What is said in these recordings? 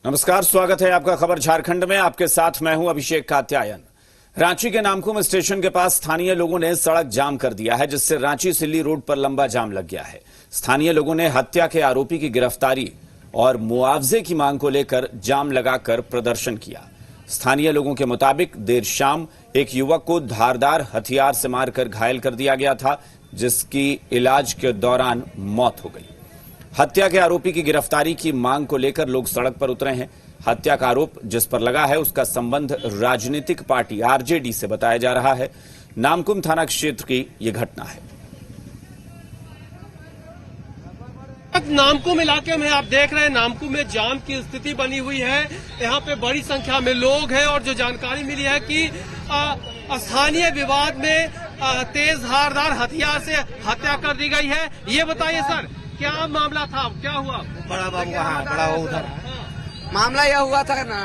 नमस्कार, स्वागत है आपका खबर झारखंड में। आपके साथ मैं हूं अभिषेक कात्यायन। रांची के नामकुम स्टेशन के पास स्थानीय लोगों ने सड़क जाम कर दिया है, जिससे रांची सिल्ली रोड पर लंबा जाम लग गया है। स्थानीय लोगों ने हत्या के आरोपी की गिरफ्तारी और मुआवजे की मांग को लेकर जाम लगाकर प्रदर्शन किया। स्थानीय लोगों के मुताबिक देर शाम एक युवक को धारदार हथियार से मारकर घायल कर दिया गया था, जिसकी इलाज के दौरान मौत हो गई। हत्या के आरोपी की गिरफ्तारी की मांग को लेकर लोग सड़क पर उतरे हैं। हत्या का आरोप जिस पर लगा है उसका संबंध राजनीतिक पार्टी आरजेडी से बताया जा रहा है। नामकुम थाना क्षेत्र की यह घटना है। नामकुम इलाके में आप देख रहे हैं, नामकुम में जाम की स्थिति बनी हुई है। यहाँ पे बड़ी संख्या में लोग हैं और जो जानकारी मिली है कि स्थानीय विवाद में तेज धारदार हथियार से हत्या कर दी गई है। ये बताइए सर, क्या मामला था, क्या हुआ? बड़ा बाबू बड़ा वो उधर मामला यह हुआ था ना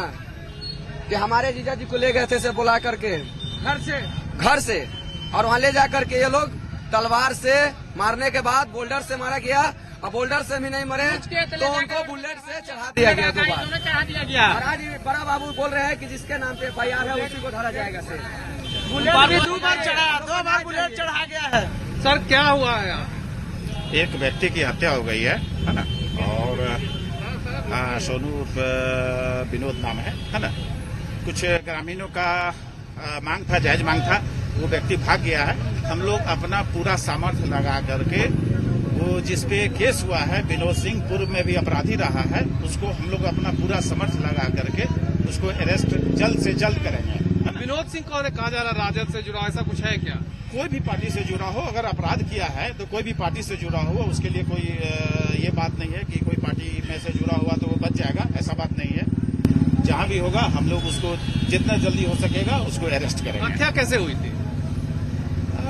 कि हमारे जीजा जी को ले गए थे से बुला करके घर से और वहाँ ले जा करके ये लोग तलवार से मारने के बाद बोल्डर से मारा गया और बोल्डर से भी नहीं मरे तो उनको बुलेट से चढ़ा दिया गया। 2 बार चढ़ा दिया गया। और आज बड़ा बाबू बोल रहे हैं कि जिसके नाम पे FIR है उसी को धरा जाएगा। से 2 बार बुलेट चढ़ा गया है। सर क्या हुआ है? एक व्यक्ति की हत्या हो गई है ना, और सोनू विनोद नाम है ना। कुछ ग्रामीणों का मांग था, जायज मांग था, वो व्यक्ति भाग गया है। हम लोग अपना पूरा सामर्थ्य लगा करके वो जिसपे केस हुआ है, विनोद सिंह पूर्व में भी अपराधी रहा है, उसको हम लोग अपना पूरा सामर्थ्य लगा करके उसको अरेस्ट जल्द से जल्द करेंगे। विनोद सिंह कौन है? कहा जा रहा राजद से जुड़ा, ऐसा कुछ है क्या? कोई भी पार्टी से जुड़ा हो, अगर अपराध किया है तो कोई भी पार्टी से जुड़ा हो, उसके लिए कोई ये बात नहीं है कि कोई पार्टी में से जुड़ा हुआ तो वो बच जाएगा, ऐसा बात नहीं है। जहां भी होगा हम लोग उसको जितना जल्दी हो सकेगा उसको अरेस्ट करेंगे। हत्या कैसे हुई थी?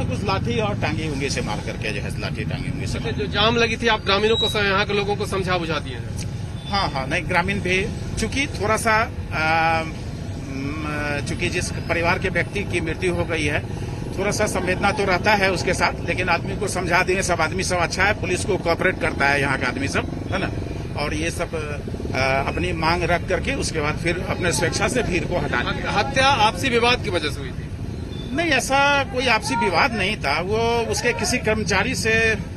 कुछ लाठी और टांगी उंगली से मार करके जो है, लाठी टांगी उंगली से। जो जाम लगी थी, आप ग्रामीणों को, यहाँ के लोगों को समझा बुझा दिए? हाँ, नहीं ग्रामीण भी, चूंकि थोड़ा सा चूंकि जिस परिवार के व्यक्ति की मृत्यु हो गई है, थोड़ा सा संवेदना तो रहता है उसके साथ, लेकिन आदमी को समझा दिए। सब आदमी सब अच्छा है, पुलिस को कोऑपरेट करता है यहाँ का आदमी सब, है ना। और ये सब अपनी मांग रख करके उसके बाद फिर अपने स्वेच्छा से भीड़ को हटा दिया। हत्या आपसी विवाद की वजह से हुई थी? नहीं, ऐसा कोई आपसी विवाद नहीं था। वो उसके किसी कर्मचारी से,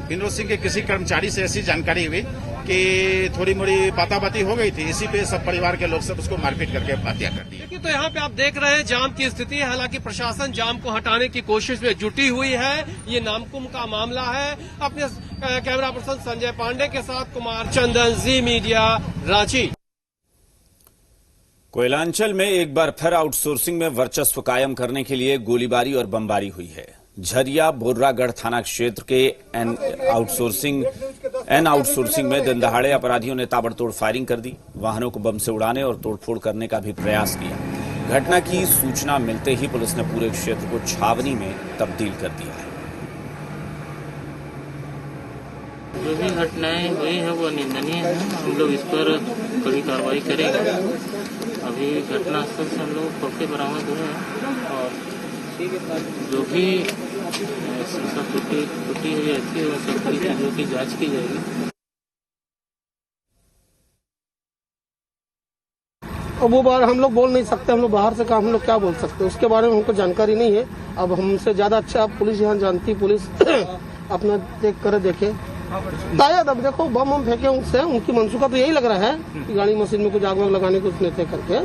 विनोद सिंह के किसी कर्मचारी से ऐसी जानकारी हुई कि थोड़ी मोड़ी बाताबाती हो गई थी, इसी पे सब परिवार के लोग सब उसको मारपीट करके हत्या कर दी। देखिए, तो यहाँ पे आप देख रहे हैं जाम की स्थिति है। हालांकि प्रशासन जाम को हटाने की कोशिश में जुटी हुई है। ये नामकुम का मामला है। अपने कैमरा पर्सन संजय पांडे के साथ कुमार चंदन, जी मीडिया, रांची। कोयलांचल में एक बार फिर आउटसोर्सिंग में वर्चस्व कायम करने के लिए गोलीबारी और बमबारी हुई है। झरिया बोर्रागढ़ थाना क्षेत्र के एन आउटसोर्सिंग में दिन दहाड़े अपराधियों ने ताबड़तोड़ फायरिंग कर दी। वाहनों को बम से उड़ाने और तोड़फोड़ करने का भी प्रयास किया। घटना की सूचना मिलते ही पुलिस ने पूरे क्षेत्र को छावनी में तब्दील कर दिया है। जो भी घटनाएं हुई है वो निंदनीय है। हम लोग इस पर कड़ी कार्रवाई करेंगे। अभी घटनास्थल से हम लोग पर्चे बरामद हुए हैं और जो भी शीशा टूटी हुई थी वो सब चीजों की जांच की जाएगी। अब वो बार हम लोग बोल नहीं सकते, हम लोग बाहर से काम, हम लोग क्या बोल सकते, उसके बारे में हमको जानकारी नहीं है। अब हमसे ज्यादा अच्छा पुलिस यहाँ जानती, पुलिस अपना देख कर देखे। शायद अब देखो बम फेंके उनसे, उनकी मंसूबा तो यही लग रहा है कि गाड़ी मशीन में कुछ आग वाग लगाने को उसने तय करके।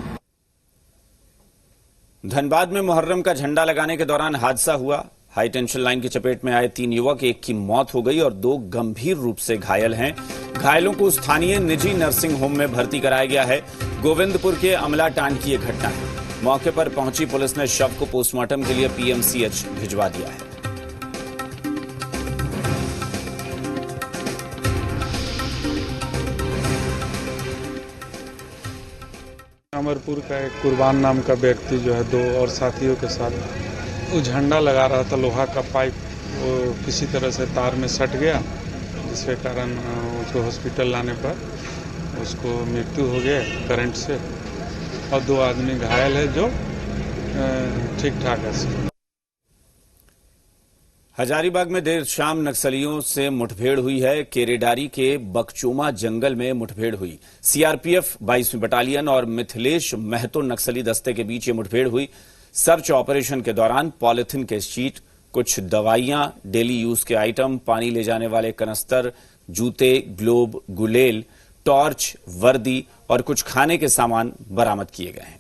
धनबाद में मुहर्रम का झंडा लगाने के दौरान हादसा हुआ। हाई टेंशन लाइन की चपेट में आए 3 युवक, एक की मौत हो गई और 2 गंभीर रूप से घायल हैं। घायलों को स्थानीय निजी नर्सिंग होम में भर्ती कराया गया है। गोविंदपुर के अमलाटांड की यह घटना है। मौके पर पहुंची पुलिस ने शव को पोस्टमार्टम के लिए PMCH भिजवा दिया है। अमरपुर का एक कुर्बान नाम का व्यक्ति जो है 2 और साथियों के साथ वो झंडा लगा रहा था। लोहा का पाइप वो किसी तरह से तार में सट गया, जिसके कारण उसको हॉस्पिटल लाने पर उसको मृत्यु हो गया करंट से, और 2 आदमी घायल है जो ठीक ठाक है। हजारीबाग में देर शाम नक्सलियों से मुठभेड़ हुई है। केरेडारी के बकचोमा जंगल में मुठभेड़ हुई। सीआरपीएफ 22वीं बटालियन और मिथिलेश महतो नक्सली दस्ते के बीच ये मुठभेड़ हुई। सर्च ऑपरेशन के दौरान पॉलिथिन के शीट, कुछ दवाइयां, डेली यूज के आइटम, पानी ले जाने वाले कनस्तर, जूते, ग्लोब, गुलेल, टॉर्च, वर्दी और कुछ खाने के सामान बरामद किए गए हैं।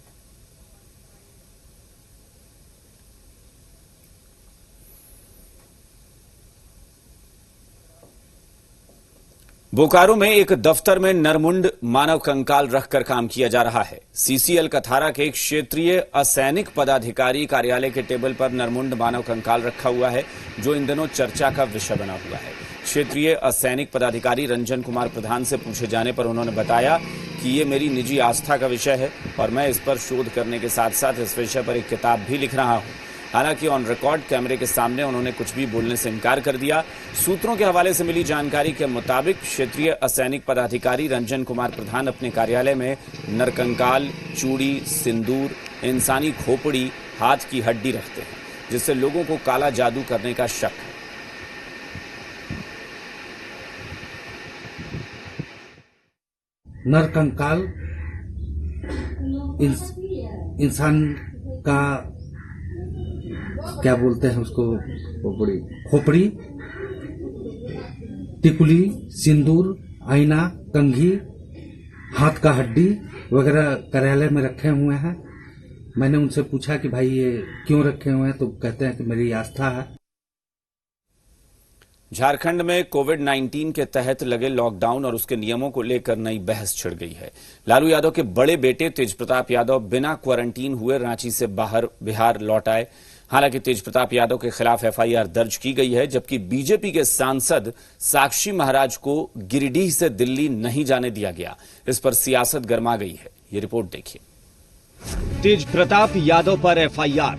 बोकारो में एक दफ्तर में नरमुंड मानव कंकाल रखकर काम किया जा रहा है। सीसीएल कथारा के एक क्षेत्रीय असैनिक पदाधिकारी कार्यालय के टेबल पर नरमुंड मानव कंकाल रखा हुआ है, जो इन दिनों चर्चा का विषय बना हुआ है। क्षेत्रीय असैनिक पदाधिकारी रंजन कुमार प्रधान से पूछे जाने पर उन्होंने बताया कि ये मेरी निजी आस्था का विषय है और मैं इस पर शोध करने के साथ साथ इस विषय पर एक किताब भी लिख रहा हूं। हालांकि ऑन रिकॉर्ड कैमरे के सामने उन्होंने कुछ भी बोलने से इनकार कर दिया। सूत्रों के हवाले से मिली जानकारी के मुताबिक क्षेत्रीय असैनिक पदाधिकारी रंजन कुमार प्रधान अपने कार्यालय में नरकंकाल, चूड़ी, सिंदूर, इंसानी खोपड़ी, हाथ की हड्डी रखते हैं, जिससे लोगों को काला जादू करने का शक है। नरकंकाल इंसान का क्या बोलते हैं उसको, खोपड़ी, टिकुली, सिंदूर, आईना, कंघी, हाथ का हड्डी वगैरह कार्यालय में रखे हुए हैं। मैंने उनसे पूछा कि भाई ये क्यों रखे हुए हैं, तो कहते हैं कि मेरी आस्था है। झारखंड में कोविड-19 के तहत लगे लॉकडाउन और उसके नियमों को लेकर नई बहस छिड़ गई है। लालू यादव के बड़े बेटे तेजप्रताप यादव बिना क्वारंटीन हुए रांची से बाहर बिहार लौट आए। हालांकि तेजप्रताप यादव के खिलाफ एफआईआर दर्ज की गई है, जबकि बीजेपी के सांसद साक्षी महाराज को गिरिडीह से दिल्ली नहीं जाने दिया गया। इस पर सियासत गर्मा गई है। ये रिपोर्ट देखिए। तेजप्रताप यादव पर एफआईआर,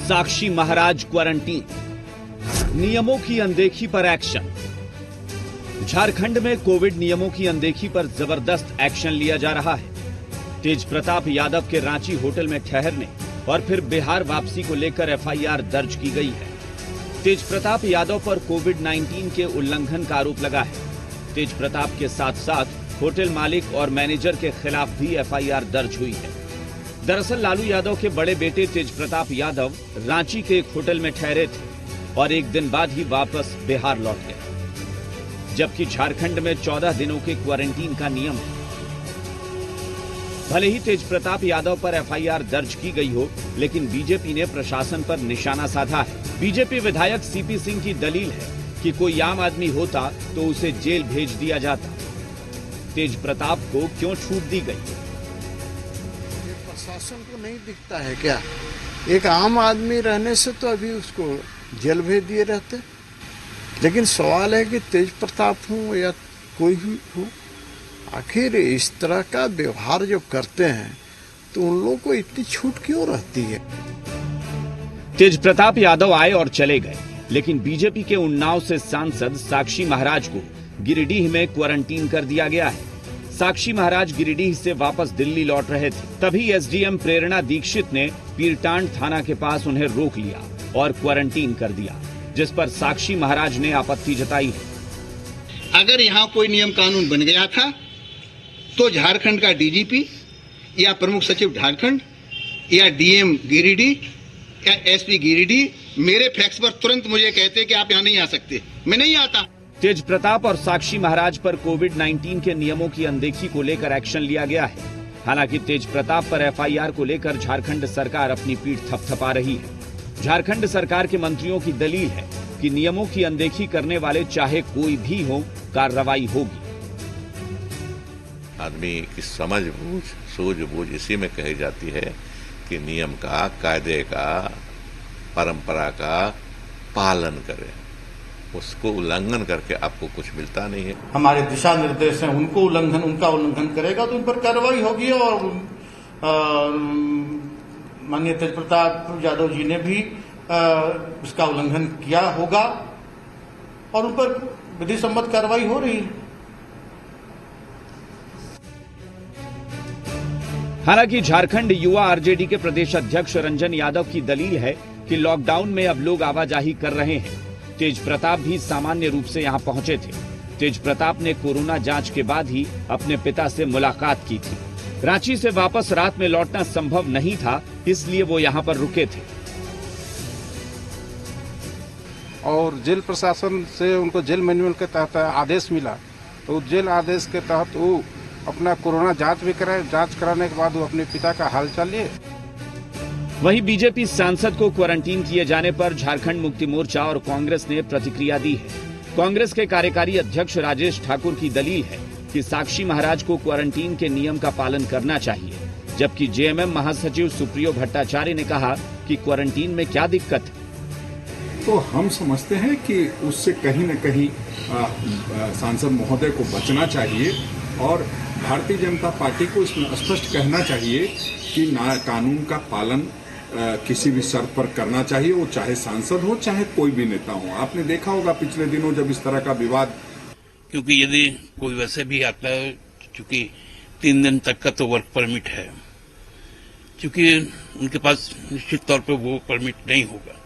साक्षी महाराज क्वारंटीन, नियमों की अनदेखी पर एक्शन। झारखंड में कोविड नियमों की अनदेखी पर जबरदस्त एक्शन लिया जा रहा है। तेजप्रताप यादव के रांची होटल में ठहरने और फिर बिहार वापसी को लेकर एफआईआर दर्ज की गई है। तेजप्रताप यादव पर कोविड-19 के उल्लंघन का आरोप लगा है। तेजप्रताप के साथ साथ होटल मालिक और मैनेजर के खिलाफ भी एफआईआर दर्ज हुई है। दरअसल लालू यादव के बड़े बेटे तेजप्रताप यादव रांची के एक होटल में ठहरे थे और एक दिन बाद ही वापस बिहार लौट गए, जबकि झारखंड में 14 दिनों के क्वारंटीन का नियम है। भले ही तेजप्रताप यादव पर एफआईआर दर्ज की गई हो, लेकिन बीजेपी ने प्रशासन पर निशाना साधा है। बीजेपी विधायक सीपी सिंह की दलील है कि कोई आम आदमी होता तो उसे जेल भेज दिया जाता। तेजप्रताप को क्यों छूट दी गई? प्रशासन को नहीं दिखता है क्या? एक आम आदमी रहने से तो अभी उसको जेल भेज दिए रहते। लेकिन सवाल है कि तेजप्रताप हूँ या कोई भी हो, आखिर इस तरह का व्यवहार जो करते हैं तो उन लोगों को इतनी छूट क्यों रहती है? तेजप्रताप यादव आए और चले गए, लेकिन बीजेपी के उन्नाव से सांसद साक्षी महाराज को गिरिडीह में क्वारंटीन कर दिया गया है। साक्षी महाराज गिरिडीह से वापस दिल्ली लौट रहे थे, तभी एसडीएम प्रेरणा दीक्षित ने पीरटांड थाना के पास उन्हें रोक लिया और क्वारंटीन कर दिया, जिस पर साक्षी महाराज ने आपत्ति जताई है। अगर यहाँ कोई नियम कानून बन गया था तो झारखंड का डीजीपी या प्रमुख सचिव झारखंड या डीएम गिरिडीह या एसपी गिरिडीह मेरे फैक्स पर तुरंत मुझे कहते कि आप यहाँ नहीं आ सकते, मैं नहीं आता। तेजप्रताप और साक्षी महाराज पर कोविड-19 के नियमों की अनदेखी को लेकर एक्शन लिया गया है। हालांकि तेजप्रताप पर एफआईआर को लेकर झारखंड सरकार अपनी पीठ थपथपा रही है। झारखंड सरकार के मंत्रियों की दलील है कि नियमों की अनदेखी करने वाले चाहे कोई भी हो, कार्रवाई होगी। आदमी की समझ बूझ, सूझबूझ इसी में कही जाती है कि नियम का, कायदे का, परंपरा का पालन करें। उसको उल्लंघन करके आपको कुछ मिलता नहीं है। हमारे दिशा निर्देश हैं, उनका उल्लंघन करेगा तो उन पर कार्रवाई होगी। और माननीय तेजप्रताप यादव जी ने भी इसका उल्लंघन किया होगा और उन पर विधि सम्मत कार्रवाई हो रही है। हालांकि झारखंड युवा आरजेडी के प्रदेश अध्यक्ष रंजन यादव की दलील है कि लॉकडाउन में अब लोग आवाजाही कर रहे हैं। तेज प्रताप भी सामान्य रूप से यहाँ पहुंचे थे। तेज प्रताप ने कोरोना जांच के बाद ही अपने पिता से मुलाकात की थी। रांची से वापस रात में लौटना संभव नहीं था, इसलिए वो यहाँ पर रुके थे। और जेल प्रशासन से उनको जेल मैनुअल के तहत आदेश मिला, तो जेल आदेश के तहत वो अपना कोरोना जांच भी कराए। जांच कराने के बाद वो अपने पिता का हालचाल लिए। वहीं बीजेपी सांसद को क्वारंटीन किए जाने पर झारखंड मुक्ति मोर्चा और कांग्रेस ने प्रतिक्रिया दी है। कांग्रेस के कार्यकारी अध्यक्ष राजेश ठाकुर की दलील है कि साक्षी महाराज को क्वारंटीन के नियम का पालन करना चाहिए, जबकि जेएमएम महासचिव सुप्रियो भट्टाचार्य ने कहा कि क्वारंटीन में क्या दिक्कत है। तो हम समझते हैं कि उससे कहीं न कहीं सांसद महोदय को बचना चाहिए और भारतीय जनता पार्टी को इसमें स्पष्ट कहना चाहिए कि कानून का पालन किसी भी शर्त पर करना चाहिए, वो चाहे सांसद हो चाहे कोई भी नेता हो। आपने देखा होगा पिछले दिनों जब इस तरह का विवाद, क्योंकि यदि कोई वैसे भी आता है, चूंकि 3 दिन तक का तो वर्क परमिट है, क्योंकि उनके पास निश्चित तौर पर वो परमिट नहीं होगा,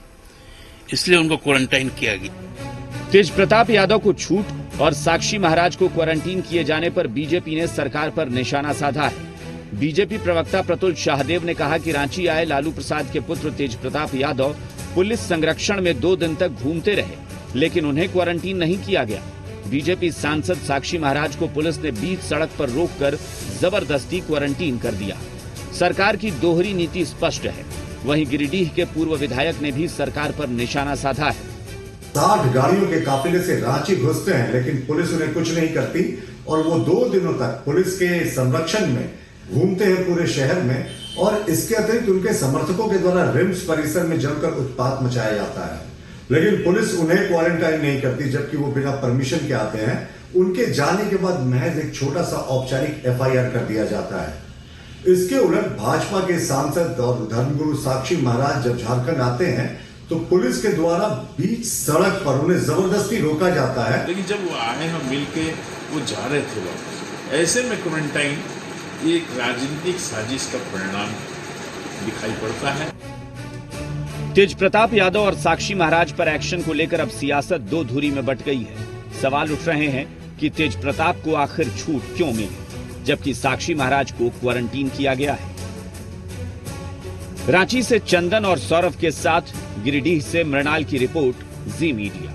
इसलिए उनको क्वारंटाइन किया गया। तेज प्रताप यादव को छूट और साक्षी महाराज को क्वारंटीन किए जाने पर बीजेपी ने सरकार पर निशाना साधा है। बीजेपी प्रवक्ता प्रतुल शाहदेव ने कहा कि रांची आए लालू प्रसाद के पुत्र तेज प्रताप यादव पुलिस संरक्षण में 2 दिन तक घूमते रहे, लेकिन उन्हें क्वारंटीन नहीं किया गया। बीजेपी सांसद साक्षी महाराज को पुलिस ने बीच सड़क पर रोककर जबरदस्ती क्वारंटीन कर दिया। सरकार की दोहरी नीति स्पष्ट है। वहीं गिरिडीह के पूर्व विधायक ने भी सरकार पर निशाना साधा है। 60 गाड़ियों के काफिले से रांची घुसते हैं, लेकिन पुलिस उन्हें कुछ नहीं करती और वो 2 दिनों तक पुलिस के संरक्षण में घूमते हैं पूरे शहर में। और इसके अतिरिक्त उनके समर्थकों के द्वारा रिम्स परिसर में जमकर उत्पात मचाया जाता है, लेकिन पुलिस उन्हें क्वारंटाइन नहीं करती, जबकि वो बिना परमिशन के आते हैं। उनके जाने के बाद महज एक छोटा सा औपचारिक FIR कर दिया जाता है। इसके उलट भाजपा के सांसद और धर्मगुरु साक्षी महाराज जब झारखंड आते हैं तो पुलिस के द्वारा बीच सड़क पर उन्हें जबरदस्ती रोका जाता है। लेकिन जब वो आए, हम मिलके वो जा रहे थे वापस, ऐसे में क्वारंटाइन एक राजनीतिक साजिश का परिणाम दिखाई पड़ता है। तेज प्रताप यादव और साक्षी महाराज पर एक्शन को लेकर अब सियासत 2 धुरी में बंट गई है। सवाल उठ रहे हैं कि तेज प्रताप को आखिर छूट क्यों मिली, जबकि साक्षी महाराज को क्वारंटीन किया गया है। रांची से चंदन और सौरभ के साथ गिरिडीह से मृणाल की रिपोर्ट, जी मीडिया।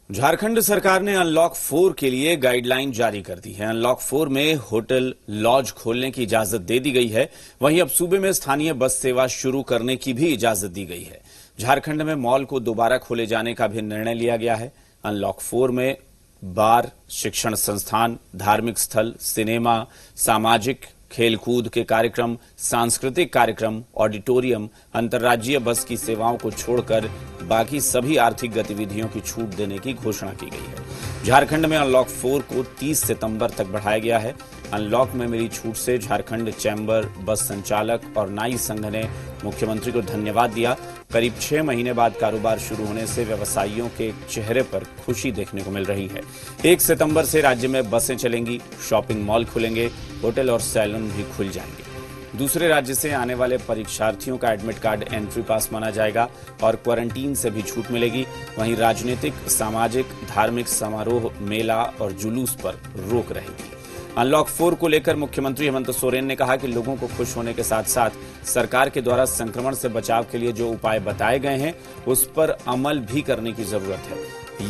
झारखंड सरकार ने अनलॉक 4 के लिए गाइडलाइन जारी कर दी है। अनलॉक 4 में होटल, लॉज खोलने की इजाजत दे दी गई है। वहीं अब सूबे में स्थानीय बस सेवा शुरू करने की भी इजाजत दी गई है। झारखंड में मॉल को दोबारा खोले जाने का भी निर्णय लिया गया है। अनलॉक 4 में बार, शिक्षण संस्थान, धार्मिक स्थल, सिनेमा, सामाजिक खेलकूद के कार्यक्रम, सांस्कृतिक कार्यक्रम, ऑडिटोरियम, अंतर्राज्यीय बस की सेवाओं को छोड़कर बाकी सभी आर्थिक गतिविधियों की छूट देने की घोषणा की गई है। झारखंड में अनलॉक 4 को 30 सितंबर तक बढ़ाया गया है। अनलॉक में मिली छूट से झारखंड चैम्बर, बस संचालक और नाई संघ ने मुख्यमंत्री को धन्यवाद दिया। करीब 6 महीने बाद कारोबार शुरू होने से व्यवसायियों के चेहरे पर खुशी देखने को मिल रही है। 1 सितंबर से राज्य में बसें चलेंगी, शॉपिंग मॉल खुलेंगे, होटल और सैलून भी खुल जाएंगे। दूसरे राज्य से आने वाले परीक्षार्थियों का एडमिट कार्ड एंट्री पास माना जाएगा और क्वारंटीन से भी छूट मिलेगी। वहीं राजनीतिक, सामाजिक, धार्मिक समारोह, मेला और जुलूस पर रोक रहेगी। अनलॉक 4 को लेकर मुख्यमंत्री हेमंत सोरेन ने कहा कि लोगों को खुश होने के साथ साथ सरकार के द्वारा संक्रमण से बचाव के लिए जो उपाय बताए गए हैं उस पर अमल भी करने की जरूरत है।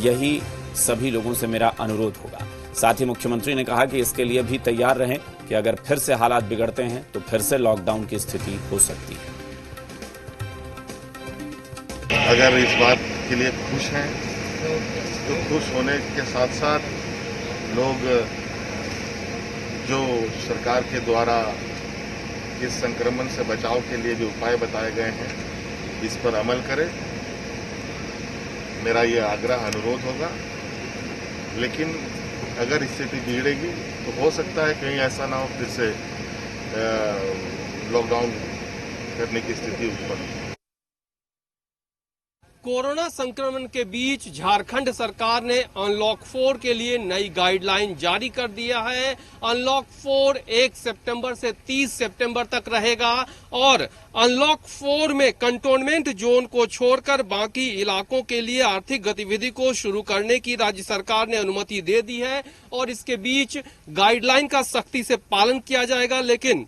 यही सभी लोगों से मेरा अनुरोध होगा। साथ ही मुख्यमंत्री ने कहा कि इसके लिए भी तैयार रहें कि अगर फिर से हालात बिगड़ते हैं तो फिर से लॉकडाउन की स्थिति हो सकती है। अगर इस बात के लिए खुश हैं तो खुश होने के साथ साथ लोग जो सरकार के द्वारा इस संक्रमण से बचाव के लिए जो उपाय बताए गए हैं इस पर अमल करें, मेरा ये आग्रह अनुरोध होगा। लेकिन अगर स्थिति बिगड़ेगी तो हो सकता है कहीं ऐसा ना हो फिर से लॉकडाउन करने की स्थिति उत्पन्न। कोरोना संक्रमण के बीच झारखंड सरकार ने अनलॉक 4 के लिए नई गाइडलाइन जारी कर दिया है। अनलॉक 4 1 सितंबर से 30 सितंबर तक रहेगा और अनलॉक 4 में कंटोनमेंट जोन को छोड़कर बाकी इलाकों के लिए आर्थिक गतिविधि को शुरू करने की राज्य सरकार ने अनुमति दे दी है और इसके बीच गाइडलाइन का सख्ती से पालन किया जाएगा। लेकिन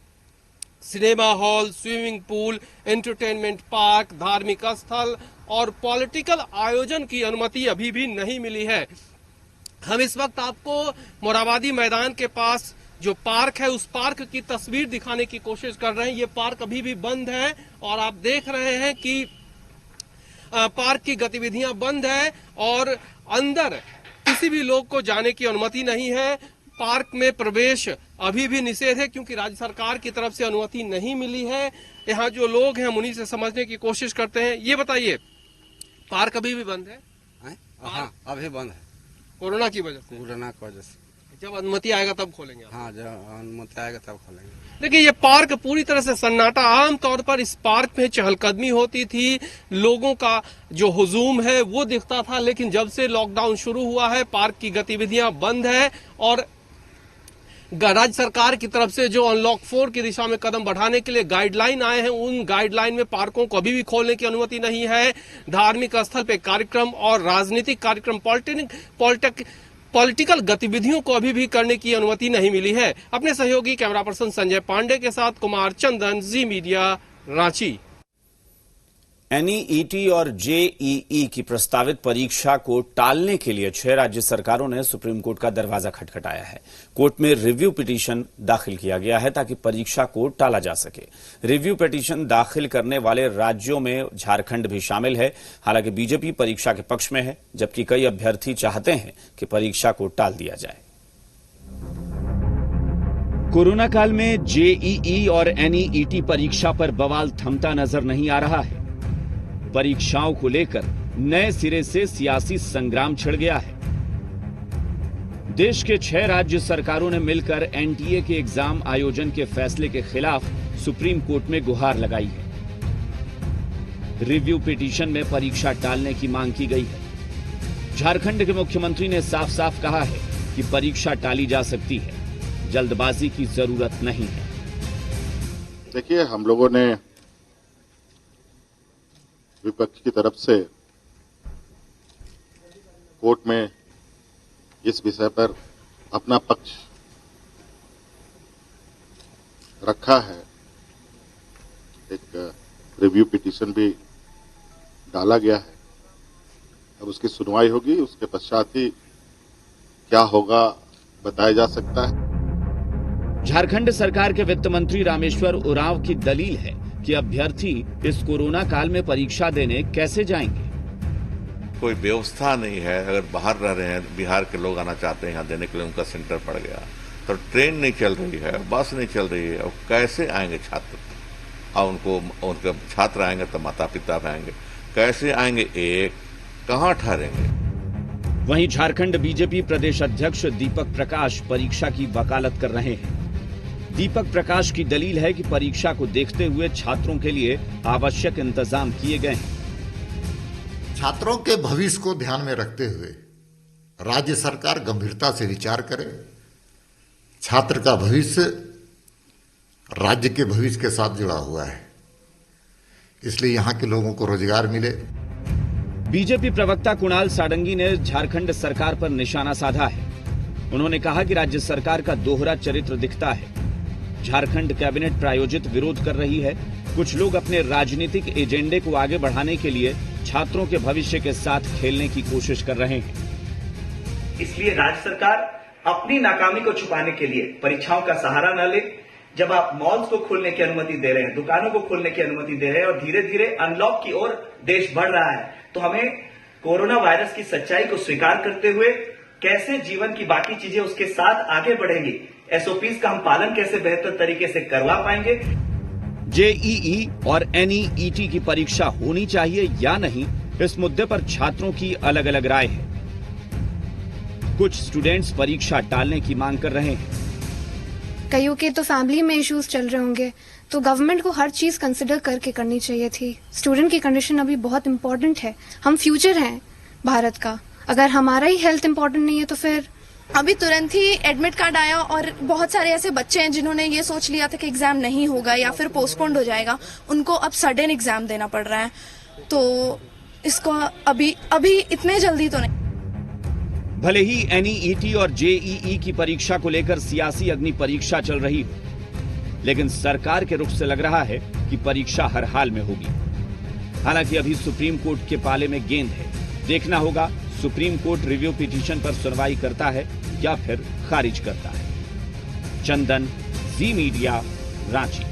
cinema hall, swimming pool, entertainment park, धार्मिक स्थल और पॉलिटिकल आयोजन की अनुमति अभी भी नहीं मिली है। हम इस वक्त आपको मोराबादी मैदान के पास जो पार्क है उस पार्क की तस्वीर दिखाने की कोशिश कर रहे हैं। ये पार्क अभी भी बंद है और आप देख रहे हैं कि पार्क की गतिविधियां बंद है और अंदर किसी भी लोग को जाने की अनुमति नहीं है। पार्क में प्रवेश अभी भी निषेध है क्योंकि राज्य सरकार की तरफ से अनुमति नहीं मिली है। यहाँ जो लोग हैं हम उन्हीं से समझने की कोशिश करते हैं। ये बताइए, पार्क अभी भी बंद है? हाँ, अभी बंद है। कोरोना की वजह से? कोरोना की वजह से। जब अनुमति आएगा तब खोलेंगे? हाँ, जब अनुमति आएगा तब खोलेंगे। देखिए, ये पार्क पूरी तरह से सन्नाटा। आमतौर पर इस पार्क में चहलकदमी होती थी, लोगों का जो हुजूम है वो दिखता था, लेकिन जब से लॉकडाउन शुरू हुआ है पार्क की गतिविधियां बंद है और राज्य सरकार की तरफ से जो अनलॉक 4 की दिशा में कदम बढ़ाने के लिए गाइडलाइन आए हैं उन गाइडलाइन में पार्कों को अभी भी खोलने की अनुमति नहीं है। धार्मिक स्थल पे कार्यक्रम और राजनीतिक कार्यक्रम, पॉलिटिकल गतिविधियों को अभी भी करने की अनुमति नहीं मिली है। अपने सहयोगी कैमरा पर्सन संजय पांडे के साथ कुमार चंदन, जी मीडिया, रांची। एनईईटी और जेईई की प्रस्तावित परीक्षा को टालने के लिए 6 राज्य सरकारों ने सुप्रीम कोर्ट का दरवाजा खटखटाया है। कोर्ट में रिव्यू पिटीशन दाखिल किया गया है ताकि परीक्षा को टाला जा सके। रिव्यू पिटीशन दाखिल करने वाले राज्यों में झारखंड भी शामिल है। हालांकि बीजेपी परीक्षा के पक्ष में है, जबकि कई अभ्यर्थी चाहते हैं कि परीक्षा को टाल दिया जाए। कोरोना काल में जेईई और एनईईटी परीक्षा पर बवाल थमता नजर नहीं आ रहा है। परीक्षाओं को लेकर नए सिरे से सियासी संग्राम छिड़ गया है। देश के 6 राज्य सरकारों ने मिलकर एनटीए के एग्जाम आयोजन के फैसले के खिलाफ सुप्रीम कोर्ट में गुहार लगाई है। रिव्यू पिटीशन में परीक्षा टालने की मांग की गई है। झारखंड के मुख्यमंत्री ने साफ साफ कहा है कि परीक्षा टाली जा सकती है, जल्दबाजी की जरूरत नहीं है। देखिए, हम लोगों ने विपक्ष की तरफ से कोर्ट में इस विषय पर अपना पक्ष रखा है। एक रिव्यू पिटीशन भी डाला गया है। अब उसकी सुनवाई होगी, उसके पश्चात ही क्या होगा बताया जा सकता है। झारखंड सरकार के वित्त मंत्री रामेश्वर उरांव की दलील है कि अभ्यर्थी इस कोरोना काल में परीक्षा देने कैसे जाएंगे। कोई व्यवस्था नहीं है। अगर बाहर रह रहे हैं, बिहार के लोग आना चाहते हैं यहाँ देने के लिए, उनका सेंटर पड़ गया तो ट्रेन नहीं चल रही है, बस नहीं चल रही है, और कैसे आएंगे छात्र? और उनके छात्र आएंगे तो माता पिता आएंगे, कैसे आएंगे? कहाँ ठहरेंगे? वहीं झारखंड बीजेपी प्रदेश अध्यक्ष दीपक प्रकाश परीक्षा की वकालत कर रहे हैं। दीपक प्रकाश की दलील है कि परीक्षा को देखते हुए छात्रों के लिए आवश्यक इंतजाम किए गए हैं। छात्रों के भविष्य को ध्यान में रखते हुए राज्य सरकार गंभीरता से विचार करे। छात्र का भविष्य राज्य के भविष्य के साथ जुड़ा हुआ है, इसलिए यहाँ के लोगों को रोजगार मिले। बीजेपी प्रवक्ता कुणाल सारंगी ने झारखंड सरकार पर निशाना साधा है। उन्होंने कहा कि राज्य सरकार का दोहरा चरित्र दिखता है। झारखंड कैबिनेट प्रायोजित विरोध कर रही है। कुछ लोग अपने राजनीतिक एजेंडे को आगे बढ़ाने के लिए छात्रों के भविष्य के साथ खेलने की कोशिश कर रहे हैं। इसलिए राज्य सरकार अपनी नाकामी को छुपाने के लिए परीक्षाओं का सहारा न ले। जब आप मॉल्स को खोलने की अनुमति दे रहे हैं, दुकानों को खोलने की अनुमति दे रहे हैं और धीरे धीरे अनलॉक की ओर देश बढ़ रहा है, तो हमें कोरोना वायरस की सच्चाई को स्वीकार करते हुए कैसे जीवन की बाकी चीजें उसके साथ आगे बढ़ेंगी, एसओपीज का हम पालन कैसे बेहतर तरीके से करवा पाएंगे। जेईई और एनईईटी की परीक्षा होनी चाहिए या नहीं, इस मुद्दे पर छात्रों की अलग अलग राय है। कुछ स्टूडेंट्स परीक्षा टालने की मांग कर रहे हैं। कईयों के तो फैमिली में इश्यूज चल रहे होंगे, तो गवर्नमेंट को हर चीज कंसिडर करके करनी चाहिए थी। स्टूडेंट की कंडीशन अभी बहुत इम्पोर्टेंट है, हम फ्यूचर हैं भारत का। अगर हमारा ही हेल्थ इम्पोर्टेंट नहीं है तो फिर अभी तुरंत ही एडमिट कार्ड आया और बहुत सारे ऐसे बच्चे हैं जिन्होंने ये सोच लिया था कि एग्जाम नहीं होगा या फिर पोस्टपोन्ड हो जाएगा, उनको अब सडन एग्जाम देना पड़ रहा है। तो इसको अभी इतने जल्दी तो नहीं। भले ही NEET और JEE की परीक्षा को लेकर सियासी अग्नि परीक्षा चल रही हो, लेकिन सरकार के रुख से लग रहा है कि परीक्षा हर हाल में होगी। हालांकि अभी सुप्रीम कोर्ट के पाले में गेंद है। देखना होगा सुप्रीम कोर्ट रिव्यू पिटीशन पर सुनवाई करता है या फिर खारिज करता है। चंदन, जी मीडिया, रांची।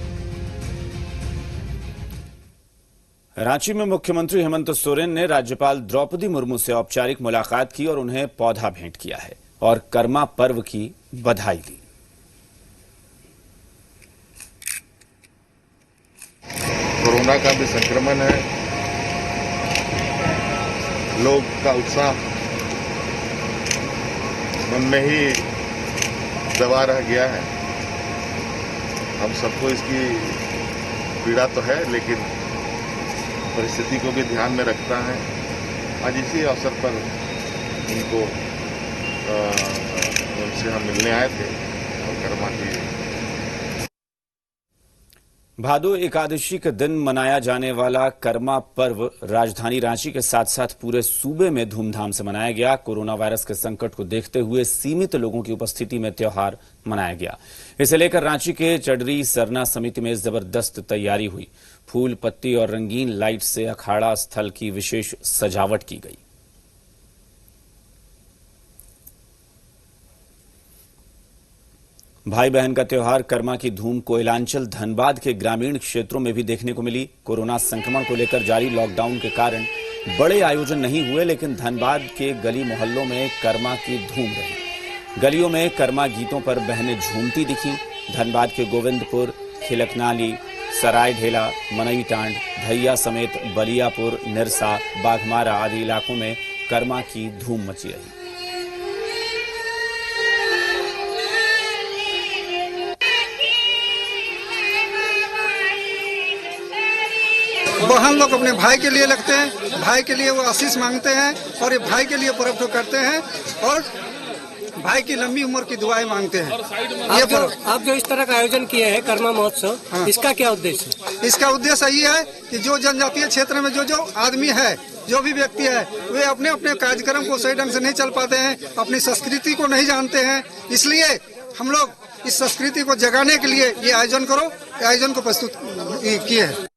रांची में मुख्यमंत्री हेमंत सोरेन ने राज्यपाल द्रौपदी मुर्मू से औपचारिक मुलाकात की और उन्हें पौधा भेंट किया है और कर्मा पर्व की बधाई दी। कोरोना का भी संक्रमण है, लोग का उत्साह मन में ही दबा रह गया है। हम सबको इसकी पीड़ा तो है, लेकिन परिस्थिति को भी ध्यान में रखना है। आज इसी अवसर पर उनसे हम मिलने आए थे और कर्मा की भादो एकादशी के दिन मनाया जाने वाला कर्मा पर्व राजधानी रांची के साथ साथ पूरे सूबे में धूमधाम से मनाया गया। कोरोना वायरस के संकट को देखते हुए सीमित लोगों की उपस्थिति में त्योहार मनाया गया। इसे लेकर रांची के चडरी सरना समिति में जबरदस्त तैयारी हुई। फूल, पत्ती और रंगीन लाइट से अखाड़ा स्थल की विशेष सजावट की गई। भाई बहन का त्योहार कर्मा की धूम कोयलांचल धनबाद के ग्रामीण क्षेत्रों में भी देखने को मिली। कोरोना संक्रमण को लेकर जारी लॉकडाउन के कारण बड़े आयोजन नहीं हुए, लेकिन धनबाद के गली मोहल्लों में कर्मा की धूम रही। गलियों में कर्मा गीतों पर बहनें झूमती दिखीं। धनबाद के गोविंदपुर, खिलकनाली, सराय ढेला, मनई टांड, धैया समेत बलियापुर, निरसा, बाघमारा आदि इलाकों में कर्मा की धूम मची रही। बहन लोग अपने भाई के लिए लगते हैं, भाई के लिए वो आशीष मांगते हैं और ये भाई के लिए पर्व करते हैं और भाई की लंबी उम्र की दुआएं मांगते हैं। आप जो इस तरह का आयोजन किए हैं कर्मा महोत्सव, हाँ। इसका क्या उद्देश्य है? इसका उद्देश्य यही है कि जो जनजातीय क्षेत्र में जो आदमी है, जो भी व्यक्ति है, वे अपने अपने कार्यक्रम को सही ढंग से नहीं चल पाते हैं, अपनी संस्कृति को नहीं जानते हैं। इसलिए हम लोग इस संस्कृति को जगाने के लिए ये आयोजन को प्रस्तुत किए हैं।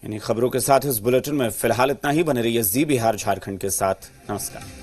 इन्हीं खबरों के साथ इस बुलेटिन में फिलहाल इतना ही। बने रहिए जी बिहार झारखंड के साथ। नमस्कार।